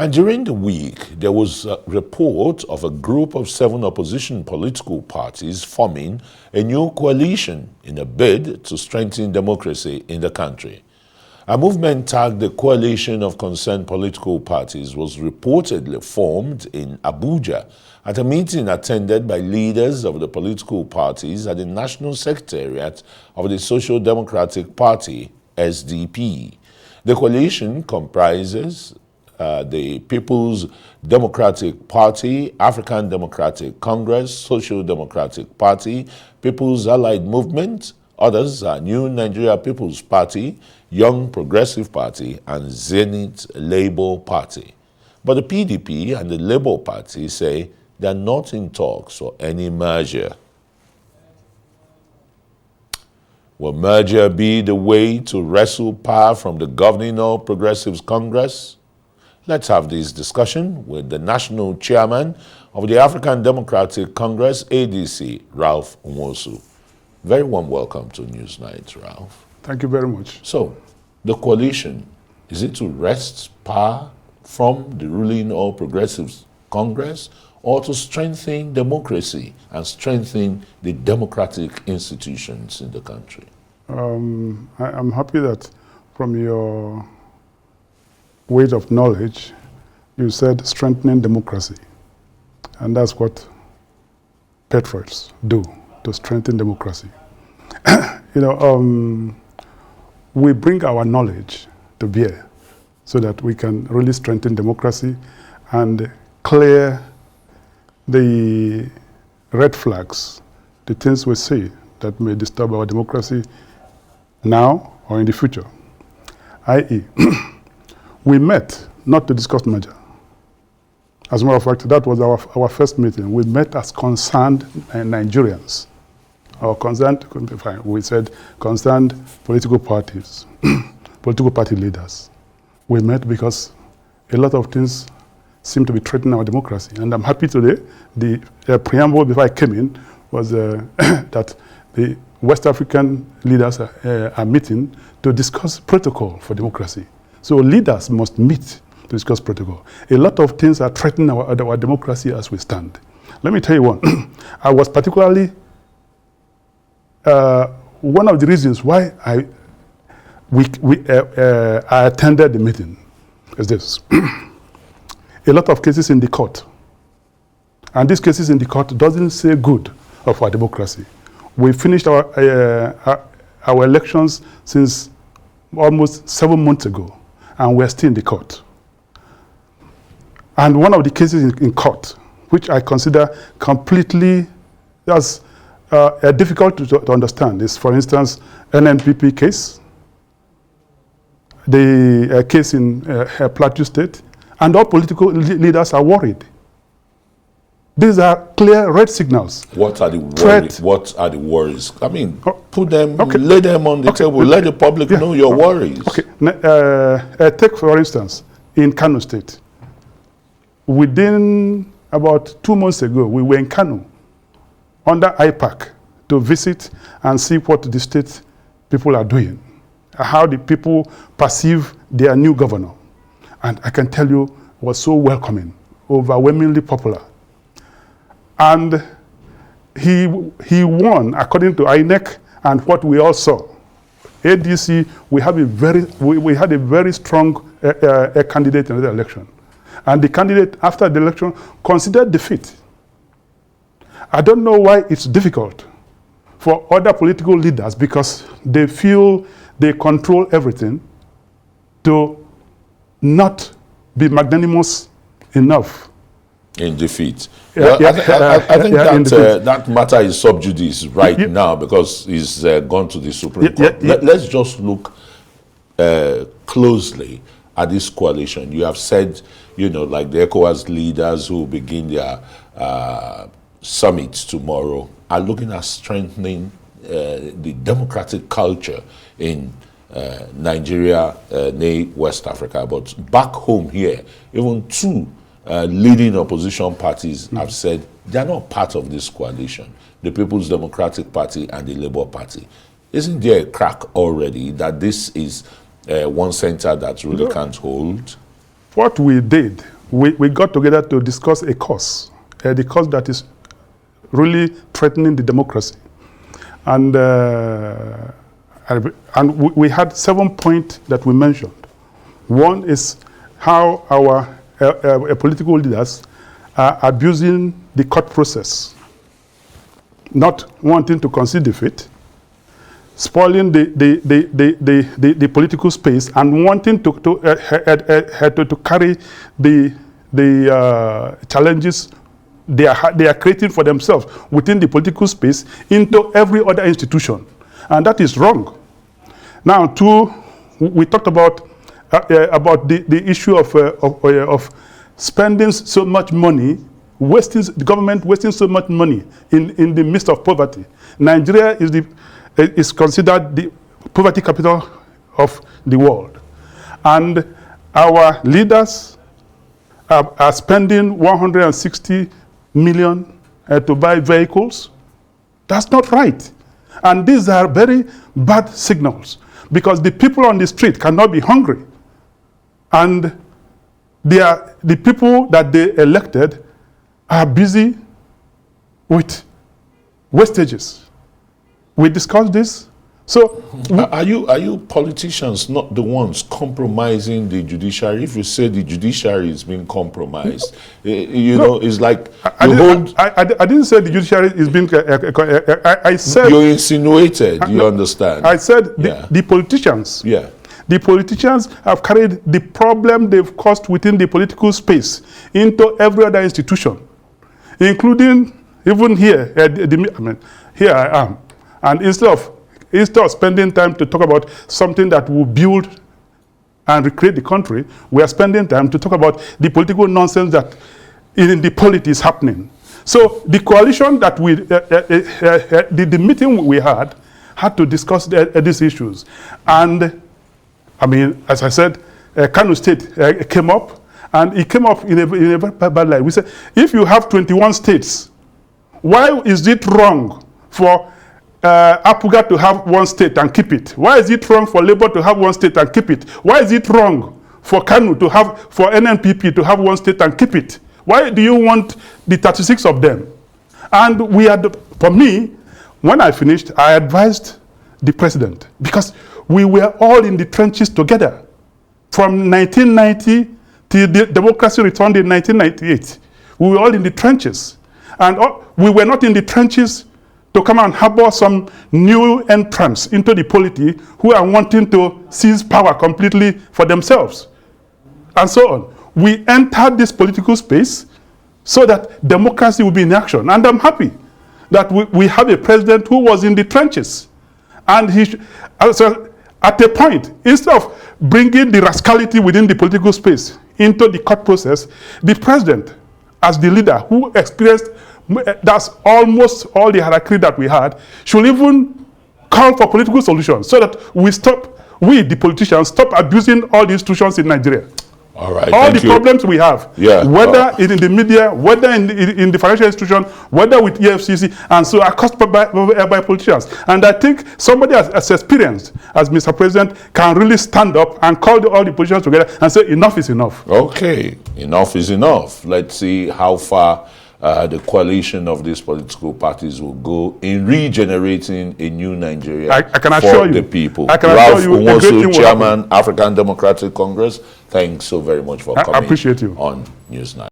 And during the week, there was a report of a group of 7 opposition political parties forming a new coalition in a bid to strengthen democracy in the country. A movement tagged the Coalition of Concerned Political Parties was reportedly formed in Abuja at a meeting attended by leaders of the political parties at the National Secretariat of the Social Democratic Party, SDP. The coalition comprises the People's Democratic Party, African Democratic Congress, Social Democratic Party, People's Allied Movement. Others are New Nigeria People's Party, Young Progressive Party, and Zenith Labour Party. But the PDP and the Labour Party say they are not in talks for any merger. Will merger be the way to wrestle power from the governing All Progressives Congress? Let's have this discussion with the national chairman of the African Democratic Congress, ADC, Ralph Nwosu. Very warm welcome to Newsnight, Ralph. Thank you very much. So, the coalition, is it to wrest power from the ruling All Progressives Congress or to strengthen democracy and strengthen the democratic institutions in the country? I'm happy that from your weight of knowledge, you said strengthening democracy. And that's what patriots do, to strengthen democracy. We bring our knowledge to bear so that we can really strengthen democracy and clear the red flags, the things we see that may disturb our democracy now or in the future. I.e., we met not to discuss merger. As a matter of fact, that was our first meeting. We met as concerned Nigerians, or concerned, we said concerned political parties, political party leaders. We met because a lot of things seem to be threatening our democracy. And I'm happy today, the preamble before I came in was that the West African leaders are meeting to discuss protocol for democracy. So leaders must meet to discuss protocol. A lot of things are threatening our democracy as we stand. Let me tell you one. I was particularly, one of the reasons why I attended the meeting is this. A lot of cases in the court. And these cases in the court doesn't say good of our democracy. We finished our elections since almost 7 months ago, and we're still in the court. And one of the cases in court, which I consider completely as difficult to understand, is, for instance, NNPP case, the case in Plateau State, and all political leaders are worried. These are clear red signals. What are the worries? What are the worries? I mean, put them, lay them on the table, let the public know your worries. Okay, take for instance, in Kano State. Within about 2 months ago, we were in Kano under IPAC to visit and see what the state people are doing, how the people perceive their new governor. And I can tell you, it was so welcoming, overwhelmingly popular. And he won according to INEC and what we all saw. ADC, we had a very strong candidate in the election. And the candidate after the election considered defeat. I don't know why it's difficult for other political leaders, because they feel they control everything, to not be magnanimous enough in defeat. Well, I think that matter is sub judice right now because it's gone to the Supreme Court. Let's just look closely at this coalition. You have said, like the ECOWAS leaders who begin their summit tomorrow are looking at strengthening the democratic culture in Nigeria, West Africa. But back home here, even 2 leading opposition parties have said they are not part of this coalition, the People's Democratic Party and the Labour Party. Isn't there a crack already that this is one center that really can't hold? What we did we got together to discuss a cause, the cause that is really threatening the democracy. And we had 7 points that we mentioned. One is how our political leaders are abusing the court process, not wanting to concede defeat, spoiling the political space, and wanting to carry the challenges they are creating for themselves within the political space into every other institution. And that is wrong. Now, we talked about the issue of spending so much money, the government wasting so much money in the midst of poverty. Nigeria is considered the poverty capital of the world. And our leaders are spending 160 million to buy vehicles. That's not right. And these are very bad signals, because the people on the street cannot be hungry. And the people that they elected are busy with wastages. We discussed this. So are you politicians not the ones compromising the judiciary? If you say the judiciary is being compromised, it's like I didn't say the judiciary is being. I said you insinuated. You understand? I said the politicians. Yeah. The politicians have carried the problem they've caused within the political space into every other institution, including even here. Here I am, and instead of spending time to talk about something that will build and recreate the country, we are spending time to talk about the political nonsense that in the polity is happening. So the coalition that the meeting we had to discuss these issues. And I mean, as I said, Kano State came up, and it came up in a very bad light. We said, if you have 21 states, why is it wrong for Apuga to have one state and keep it? Why is it wrong for Labour to have one state and keep it? Why is it wrong for Kanu to have, for NNPP to have one state and keep it? Why do you want the 36 of them? And for me, when I finished, I advised the president, because we were all in the trenches together from 1990 till the democracy returned in 1998. We were all in the trenches. And we were not in the trenches to come and harbor some new entrants into the polity who are wanting to seize power completely for themselves, and so on. We entered this political space so that democracy will be in action. And I'm happy that we have a president who was in the trenches. And at a point, instead of bringing the rascality within the political space into the court process, the president, as the leader who experienced that's almost all the hierarchy that we had, should even call for political solutions so that we, the politicians, stop abusing all the institutions in Nigeria. All right. All the problems we have, whether in the media, whether in the financial institution, whether with EFCC, and so are caused by politicians. And I think somebody as experienced as Mr. President can really stand up and call all the politicians together and say enough is enough. Okay, enough is enough. Let's see how far the coalition of these political parties will go in regenerating a new Nigeria I can assure for the you, people. I can Ralph assure you, Nwosu, Chairman, African Democratic Congress, thanks so very much for coming I appreciate you. on Newsnight.